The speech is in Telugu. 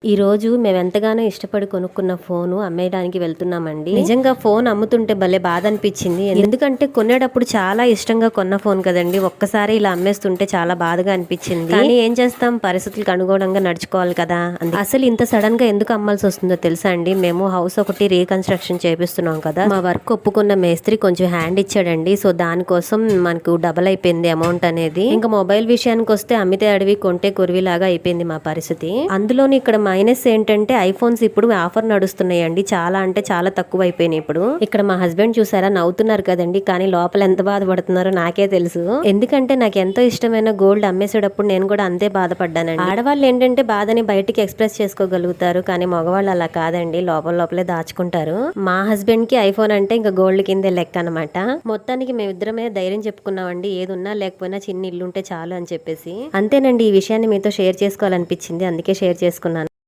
ఈ రోజు మేము ఎంతగానో ఇష్టపడి కొనుక్కున్న ఫోను అమ్మేయడానికి వెళ్తున్నామండి. నిజంగా ఫోన్ అమ్ముతుంటే భలే బాధ అనిపించింది. ఎందుకంటే కొనేటప్పుడు చాలా ఇష్టంగా కొన్న ఫోన్ కదండి, ఒక్కసారి ఇలా అమ్మేస్తుంటే చాలా బాధగా అనిపించింది. కానీ ఏం చేస్తాం, పరిస్థితులకు అనుగుణంగా నడుచుకోవాలి కదా. అసలు ఇంత సడన్ గా ఎందుకు అమ్మాల్సి వస్తుందో తెలుసా అండి. మేము హౌస్ ఒకటి రీకన్స్ట్రక్షన్ చేపిస్తున్నాం కదా, మా వర్క్ ఒప్పుకున్న మేస్త్రి కొంచెం హ్యాండ్ ఇచ్చాడండి. సో దానికోసం మనకు డబల్ అయిపోయింది అమౌంట్ అనేది. ఇంకా మొబైల్ విషయానికి వస్తే అమ్మితే అడవి కొంటే కురివిలాగా అయిపోయింది మా పరిస్థితి. అందులోని ఇక్కడ మైనస్ ఏంటంటే ఐఫోన్స్ ఇప్పుడు ఆఫర్ నడుస్తున్నాయండి. చాలా అంటే చాలా తక్కువ అయిపోయినాయి ఇప్పుడు. ఇక్కడ మా హస్బెండ్ చూసారా, నవ్వుతున్నారు కదండి, కానీ లోపల ఎంత బాధపడుతున్నారో నాకే తెలుసు. ఎందుకంటే నాకు ఎంతో ఇష్టమైన గోల్డ్ అమ్మేసేటప్పుడు నేను కూడా అంతే బాధపడ్డానండి. ఆడవాళ్ళు ఏంటంటే బాధని బయటికి ఎక్స్ప్రెస్ చేసుకోగలుగుతారు, కానీ మగవాళ్ళు అలా కాదండి, లోపల లోపలే దాచుకుంటారు. మా హస్బెండ్ కి ఐఫోన్ అంటే ఇంకా గోల్డ్ కిందే లెక్క అనమాట. మొత్తానికి మేమిద్దరమే ధైర్యం చెప్పుకున్నామండి, ఏది ఉన్నా లేకపోయినా చిన్న ఇల్లు ఉంటే చాలు అని చెప్పేసి. అంతేనండి, ఈ విషయాన్ని మీతో షేర్ చేసుకోవాలనిపించింది, అందుకే షేర్ చేసుకున్నాను.